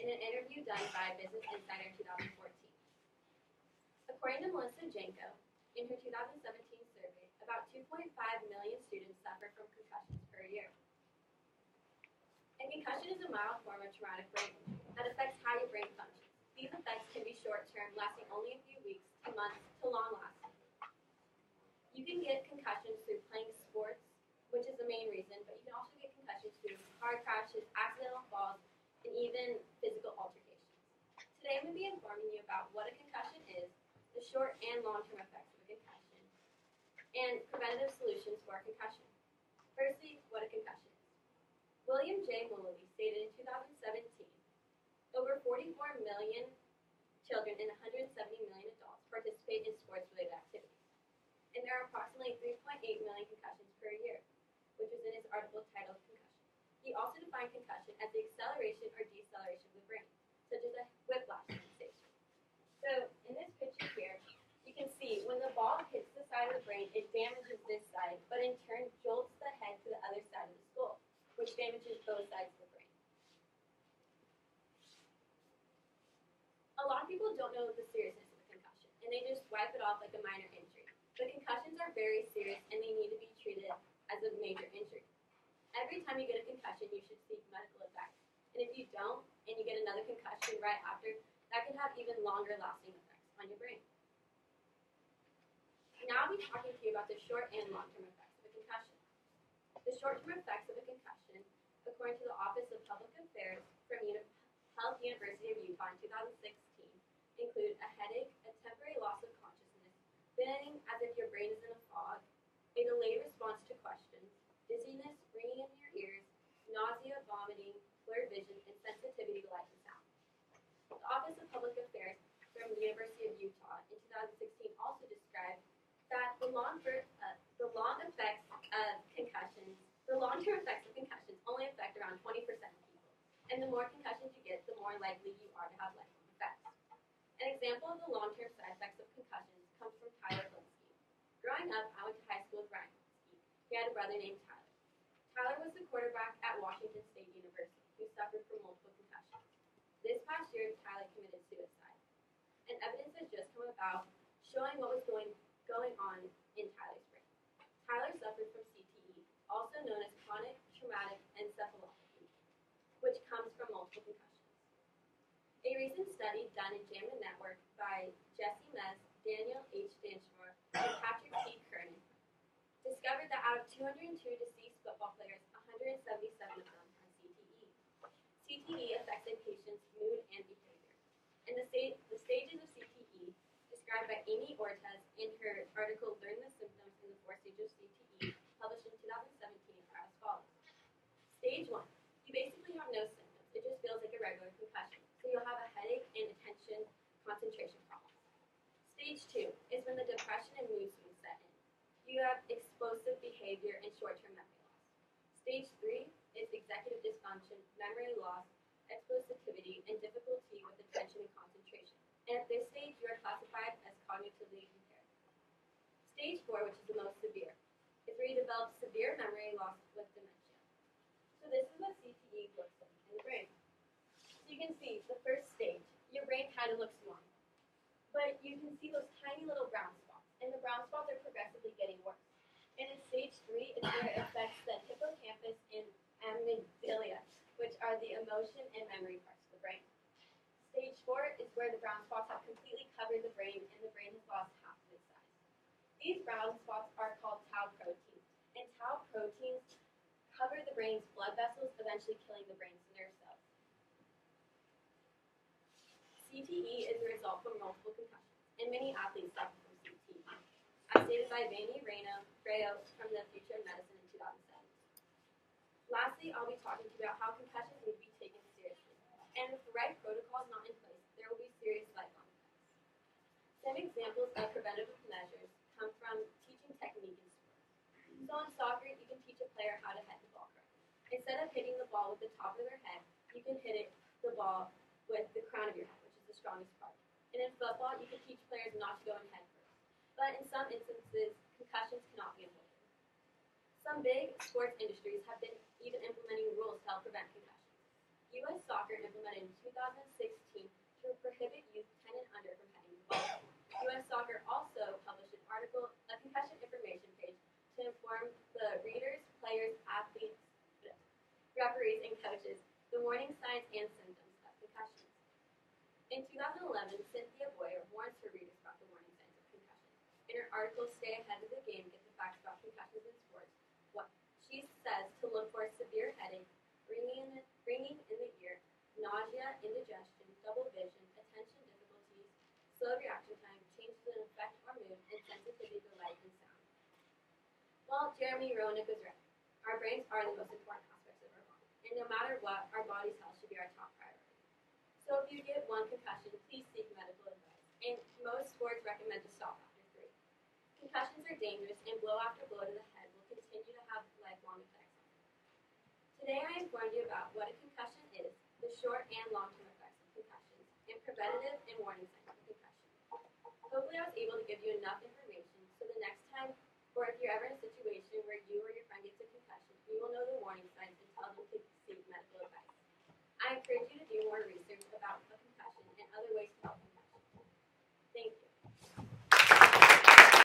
in an interview done by Business Insider in 2014. According to Melissa Janko, in her 2017 survey, about 2.5 million students suffer from concussions per year. A concussion is a mild form of traumatic brain injury that affects how your brain functions. These effects can be short-term, lasting only a few weeks to months to long-lasting. You can get concussions through playing sports, which is the main reason, but you can also get concussions through car crashes, accidental falls, and even physical altercations. Today I'm going to be informing you about what a concussion is, the short and long-term effects of a concussion, and preventative solutions for a concussion. Firstly, what a concussion is. William J. Willoughby stated in 2017, over 44 million children and 170 million adults participate in sports-related activities, and there are approximately 3.8 million concussions per year, which was in his article titled Concussion. He also defined concussion as the acceleration or deceleration of the brain, such as a whiplash sensation. So, in this picture here, you can see when the ball hits the side of the brain, it damages this side, but in turn jolts the head to the other side of the skull, which damages both sides of the brain. A lot of people don't know the seriousness of a concussion, and they just wipe it off like a minor injury. But concussions are very serious, and they need to be treated as a major injury. Every time you get a concussion, you should seek medical advice. And if you don't, and you get another concussion right after, that can have even longer lasting effects on your brain. Now I'll be talking to you about the short and long-term effects of a concussion. The short-term effects of a concussion, according to the Office of Public Affairs from Health University of Utah in 2016, include a headache, a temporary loss of consciousness, feeling as if your brain is in a fog, a delayed response to questions, dizziness, ringing in your ears, nausea, vomiting, blurred vision, and sensitivity to light and sound. The Office of Public Affairs from the University of Utah in 2016 also described that the long-term effects of concussions only affect around 20% of people, and the more concussions you get, the more likely you are to have lifelong effects. An example of the long-term side effects of concussions comes from Tyler Linsky. Growing up, I went to high school with Ryan Linsky. He had a brother named Tyler. Tyler was the quarterback at Washington State University who suffered from multiple concussions. This past year, Tyler committed suicide, and evidence has just come about showing what was going on in Tyler's brain. Tyler suffered from CTE, also known as chronic traumatic encephalopathy, which comes from multiple concussions. A recent study done in JAMA Network by Jesse Mez, Daniel H. Danshmore, and Patrick T. Kernan discovered that out of 202 deceased football players, 177 of them had CTE. CTE affects a patient's mood and behavior. And the stages of CTE, described by Amy Ortez in her article Learn the Symptoms in the 4 Stages of CTE, published in 2017, are as follows. Stage 1. You basically have no symptoms. It just feels like a regular concussion. So you'll have a headache and attention concentration problems. Stage 2 is when the depression and mood swings set in. You have explosive behavior and short-term memory loss. Stage 3 is executive dysfunction, memory loss, explosivity, and difficulty with attention and concentration. And at this stage, you are classified as cognitively impaired. Stage 4, which is the most severe, is where you develop severe memory loss with dementia. So this is what CTE looks like in the brain. So you can see the first stage, your brain kind of looks normal. But you can see those tiny little brown spots, and the brown spots are progressively getting worse. And in stage 3, it's where it affects the hippocampus and amygdala, which are the emotion and memory parts of the brain. Stage 4 is where the brown spots have completely covered the brain, and the brain has lost half of its size. These brown spots are called tau proteins, and tau proteins cover the brain's blood vessels, eventually killing the brain's nerve cells. CTE is the result from multiple concussions, and many athletes suffer from CTE, as stated by Vanny Rayo from the Future of Medicine in 2007. Lastly, I'll be talking to you about how concussions need to be taken seriously, and if the right protocol is not in place, there will be serious lifelong effects. Some examples of preventative measures come from teaching technique in sports. So in soccer, you can teach a player how to head the ball correctly. Instead of hitting the ball with the top of their head, you can hit the ball with the crown of your head, which is the strongest part. And in football, you can teach players not to go in head first. But in some instances, concussions cannot be avoided. Some big sports industries have been even implementing rules to help prevent concussions. U.S. Soccer implemented in 2016 to prohibit youth 10 and under from heading the ball. U.S. Soccer also published an article, a concussion information page, to inform the readers, players, athletes, referees, and coaches the warning signs and symptoms of concussions. In 2011, Cynthia Boyer warns her readers about the warning signs of concussion. In her article, Stay Ahead of the Game, Get the Facts About Concussions in Sports, what she says to look for severe headache, ringing in the ear, nausea, indigestion, double vision, attention difficulties, slow reaction time, changes in affect or mood, and sensitivity to light and sound. Well, Jeremy Roenick was right. Our brains are the most important aspects of our body, and no matter what, our body's health should be our top priority. So if you get one concussion, please seek medical advice, and most sports recommend to stop after 3. Concussions are dangerous, and blow after blow to the head will continue to have lifelong effects on you. Today I informed you about what a concussion is, the short and long-term effects of concussions, and preventative and warning signs of concussion. Hopefully I was able to give you enough information so the next time, or if you're ever in a situation where you or your